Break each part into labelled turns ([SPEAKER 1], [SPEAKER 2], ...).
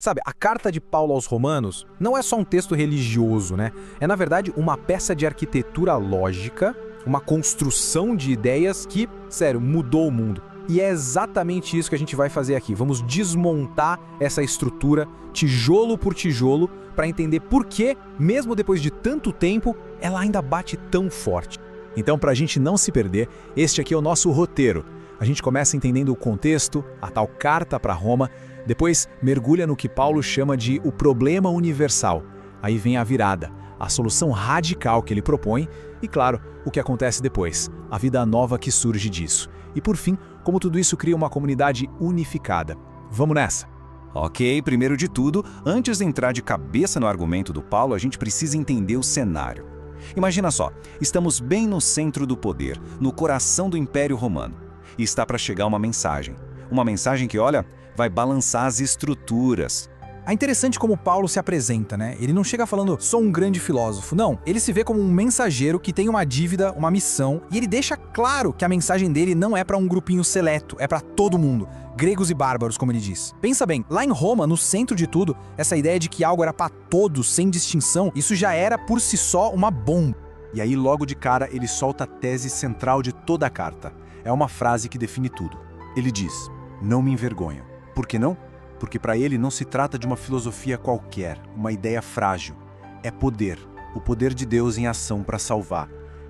[SPEAKER 1] Sabe, a carta de Paulo aos Romanos não é só um texto religioso, né? É, na verdade, uma peça de arquitetura lógica, uma construção de ideias que, sério, mudou o mundo. E é exatamente isso que a gente vai fazer aqui. Vamos desmontar essa estrutura, tijolo por tijolo, para entender por que, mesmo depois de tanto tempo, ela ainda bate tão forte.
[SPEAKER 2] Então, para a gente não se perder, este aqui é o nosso roteiro. A gente começa entendendo o contexto, a tal carta para Roma, depois mergulha no que Paulo chama de o problema universal. Aí vem a virada, a solução radical que ele propõe e, claro, o que acontece depois, a vida nova que surge disso. E, por fim, como tudo isso cria uma comunidade unificada. Vamos nessa!
[SPEAKER 3] Ok, primeiro de tudo, antes de entrar de cabeça no argumento do Paulo, a gente precisa entender o cenário. Imagina só, estamos bem no centro do poder, no coração do Império Romano. E está para chegar uma mensagem. Uma mensagem que, olha, vai balançar as estruturas.
[SPEAKER 1] É interessante como Paulo se apresenta, né? Ele não chega falando, sou um grande filósofo. Não, ele se vê como um mensageiro que tem uma dívida, uma missão, e ele deixa claro que a mensagem dele não é para um grupinho seleto, é para todo mundo. Gregos e bárbaros, como ele diz. Pensa bem, lá em Roma, no centro de tudo, essa ideia de que algo era para todos, sem distinção, isso já era por si só uma bomba.
[SPEAKER 2] E aí, logo de cara, ele solta a tese central de toda a carta. É uma frase que define tudo. Ele diz, não me envergonho. Por que não? Porque para ele não se trata de uma filosofia qualquer, uma ideia frágil. É poder, o poder de Deus em ação para salvar.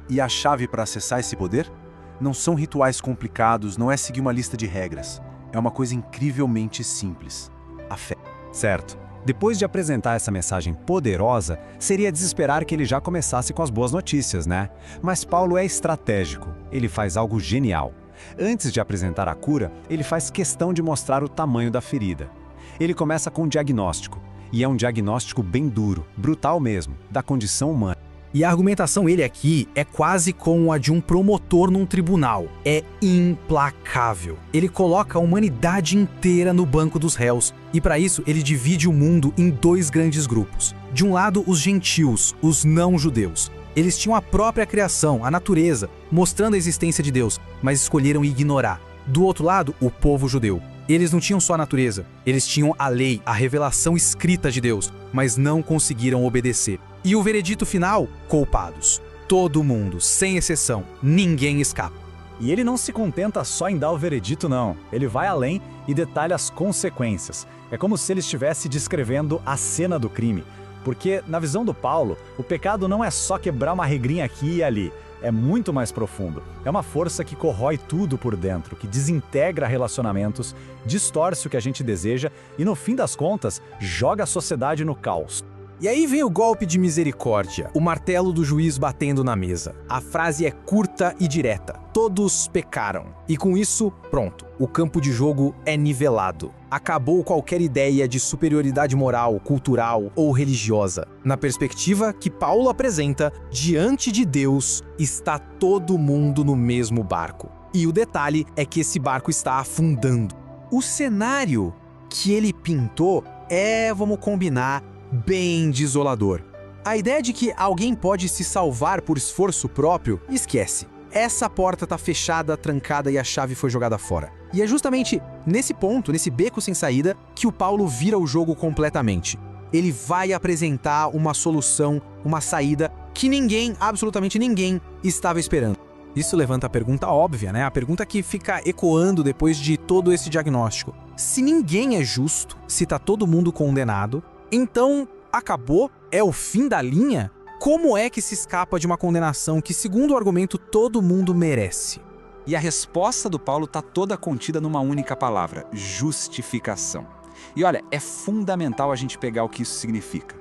[SPEAKER 2] E a chave para acessar esse poder? Não são rituais complicados, não é seguir uma lista de regras. É uma coisa incrivelmente simples. A fé.
[SPEAKER 4] Certo. Depois de apresentar essa mensagem poderosa, seria de esperar que ele já começasse com as boas notícias, né? Mas Paulo é estratégico. Ele faz algo genial. Antes de apresentar a cura, ele faz questão de mostrar o tamanho da ferida. Ele começa com um diagnóstico, e é um diagnóstico bem duro, brutal mesmo, da condição humana.
[SPEAKER 1] E a argumentação dele aqui é quase como a de um promotor num tribunal. É implacável. Ele coloca a humanidade inteira no banco dos réus. E para isso, ele divide o mundo em dois grandes grupos. De um lado, os gentios, os não-judeus. Eles tinham a própria criação, a natureza, mostrando a existência de Deus, mas escolheram ignorar. Do outro lado, o povo judeu. Eles não tinham só a natureza, eles tinham a lei, a revelação escrita de Deus, mas não conseguiram obedecer. E o veredito final? Culpados. Todo mundo, sem exceção, ninguém escapa.
[SPEAKER 2] E ele não se contenta só em dar o veredito, não. Ele vai além e detalha as consequências. É como se ele estivesse descrevendo a cena do crime. Porque, na visão do Paulo, o pecado não é só quebrar uma regrinha aqui e ali. É muito mais profundo. É uma força que corrói tudo por dentro, que desintegra relacionamentos, distorce o que a gente deseja e, no fim das contas, joga a sociedade no caos.
[SPEAKER 1] E aí vem o golpe de misericórdia, o martelo do juiz batendo na mesa. A frase é curta e direta. Todos pecaram. E com isso, pronto. O campo de jogo é nivelado. Acabou qualquer ideia de superioridade moral, cultural ou religiosa. Na perspectiva que Paulo apresenta, diante de Deus está todo mundo no mesmo barco. E o detalhe é que esse barco está afundando. O cenário que ele pintou é, vamos combinar, bem desolador. A ideia de que alguém pode se salvar por esforço próprio, esquece. Essa porta tá fechada, trancada e a chave foi jogada fora. E é justamente nesse ponto, nesse beco sem saída, que o Paulo vira o jogo completamente. Ele vai apresentar uma solução, uma saída que ninguém, absolutamente ninguém, estava esperando. Isso levanta a pergunta óbvia, né? A pergunta que fica ecoando depois de todo esse diagnóstico. Se ninguém é justo, se tá todo mundo condenado, então, acabou? É o fim da linha? Como é que se escapa de uma condenação que, segundo o argumento, todo mundo merece?
[SPEAKER 3] E a resposta do Paulo está toda contida numa única palavra: justificação. E olha, é fundamental a gente pegar o que isso significa.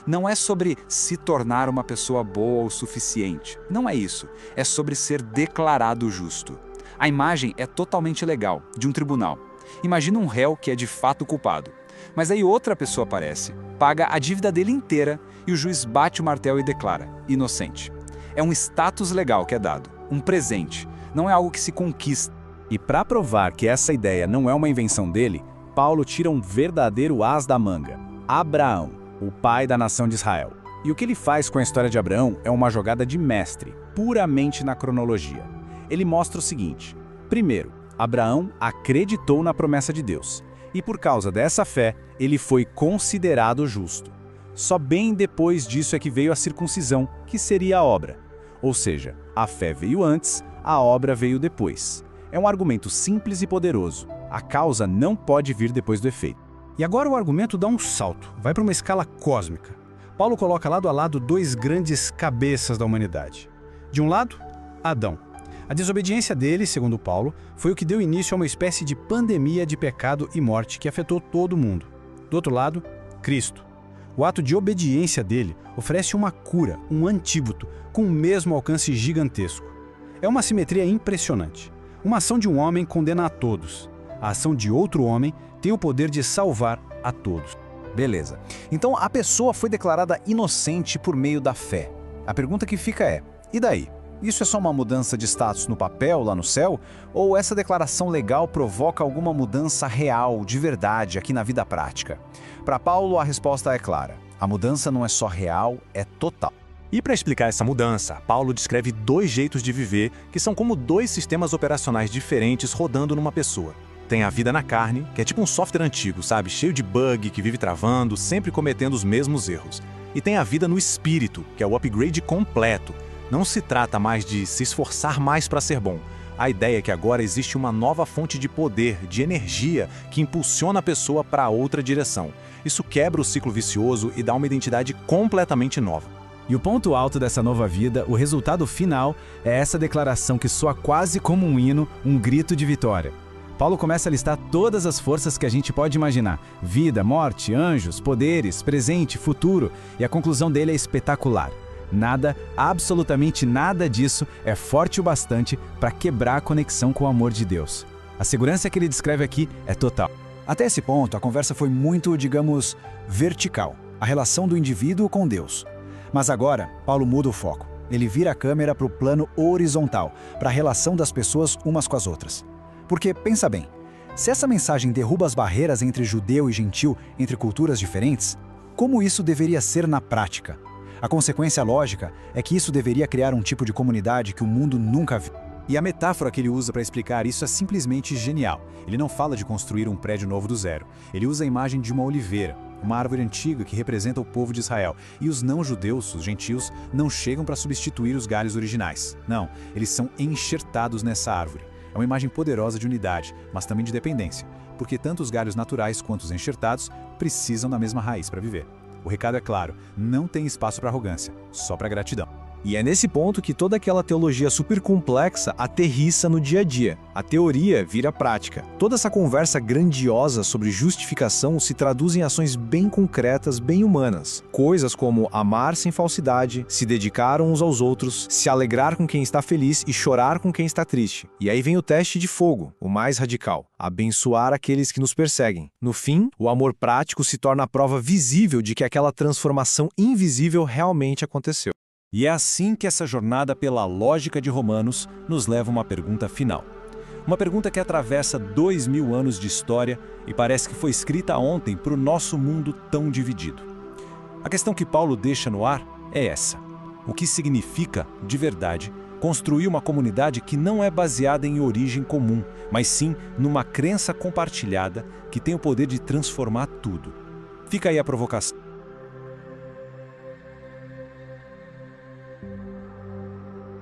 [SPEAKER 3] Não é sobre se tornar uma pessoa boa o suficiente. Não é isso. É sobre ser declarado justo. A imagem é totalmente legal, de um tribunal. Imagina um réu que é de fato culpado. Mas aí outra pessoa aparece, paga a dívida dele inteira e o juiz bate o martelo e declara inocente. É um status legal que é dado, um presente, não é algo que se conquista.
[SPEAKER 2] E para provar que essa ideia não é uma invenção dele, Paulo tira um verdadeiro as da manga: Abraão, o pai da nação de Israel. E o que ele faz com a história de Abraão é uma jogada de mestre, puramente na cronologia. Ele mostra o seguinte: primeiro, Abraão acreditou na promessa de Deus.
[SPEAKER 4] E por causa dessa fé, ele foi considerado justo. Só bem depois disso é que veio a circuncisão, que seria a obra. Ou seja, a fé veio antes, a obra veio depois. É um argumento simples e poderoso. A causa não pode vir depois do efeito.
[SPEAKER 5] E agora o argumento dá um salto, vai para uma escala cósmica. Paulo coloca lado a lado dois grandes cabeças da humanidade. De um lado, Adão. A desobediência dele, segundo Paulo, foi o que deu início a uma espécie de pandemia de pecado e morte que afetou todo mundo. Do outro lado, Cristo. O ato de obediência dele oferece uma cura, um antídoto, com o mesmo alcance gigantesco. É uma simetria impressionante. Uma ação de um homem condena a todos. A ação de outro homem tem o poder de salvar a todos.
[SPEAKER 4] Beleza. Então a pessoa foi declarada inocente por meio da fé. A pergunta que fica é: e daí? Isso é só uma mudança de status no papel, lá no céu? Ou essa declaração legal provoca alguma mudança real, de verdade, aqui na vida prática? Para Paulo, a resposta é clara. A mudança não é só real, é total.
[SPEAKER 6] E para explicar essa mudança, Paulo descreve dois jeitos de viver que são como dois sistemas operacionais diferentes rodando numa pessoa. Tem a vida na carne, que é tipo um software antigo, sabe? Cheio de bug, que vive travando, sempre cometendo os mesmos erros. E tem a vida no espírito, que é o upgrade completo. Não se trata mais de se esforçar mais para ser bom. A ideia é que agora existe uma nova fonte de poder, de energia, que impulsiona a pessoa para outra direção. Isso quebra o ciclo vicioso e dá uma identidade completamente nova.
[SPEAKER 5] E o ponto alto dessa nova vida, o resultado final, é essa declaração que soa quase como um hino, um grito de vitória. Paulo começa a listar todas as forças que a gente pode imaginar. Vida, morte, anjos, poderes, presente, futuro. E a conclusão dele é espetacular. Nada, absolutamente nada disso é forte o bastante para quebrar a conexão com o amor de Deus. A segurança que ele descreve aqui é total.
[SPEAKER 7] Até esse ponto, a conversa foi muito, digamos, vertical. A relação do indivíduo com Deus. Mas agora, Paulo muda o foco. Ele vira a câmera para o plano horizontal, para a relação das pessoas umas com as outras. Porque, pensa bem, se essa mensagem derruba as barreiras entre judeu e gentil, entre culturas diferentes, como isso deveria ser na prática? A consequência lógica é que isso deveria criar um tipo de comunidade que o mundo nunca viu.
[SPEAKER 4] E a metáfora que ele usa para explicar isso é simplesmente genial. Ele não fala de construir um prédio novo do zero. Ele usa a imagem de uma oliveira, uma árvore antiga que representa o povo de Israel. E os não-judeus, os gentios, não chegam para substituir os galhos originais. Não, eles são enxertados nessa árvore. É uma imagem poderosa de unidade, mas também de dependência, porque tanto os galhos naturais quanto os enxertados precisam da mesma raiz para viver. O recado é claro, não tem espaço para arrogância, só para gratidão.
[SPEAKER 1] E é nesse ponto que toda aquela teologia super complexa aterrissa no dia a dia. A teoria vira prática. Toda essa conversa grandiosa sobre justificação se traduz em ações bem concretas, bem humanas. Coisas como amar sem falsidade, se dedicar uns aos outros, se alegrar com quem está feliz e chorar com quem está triste. E aí vem o teste de fogo, o mais radical. Abençoar aqueles que nos perseguem. No fim, o amor prático se torna a prova visível de que aquela transformação invisível realmente aconteceu.
[SPEAKER 4] E é assim que essa jornada pela lógica de Romanos nos leva a uma pergunta final. Uma pergunta que atravessa 2000 anos de história e parece que foi escrita ontem para o nosso mundo tão dividido. A questão que Paulo deixa no ar é essa: o que significa, de verdade, construir uma comunidade que não é baseada em origem comum, mas sim numa crença compartilhada que tem o poder de transformar tudo? Fica aí a provocação.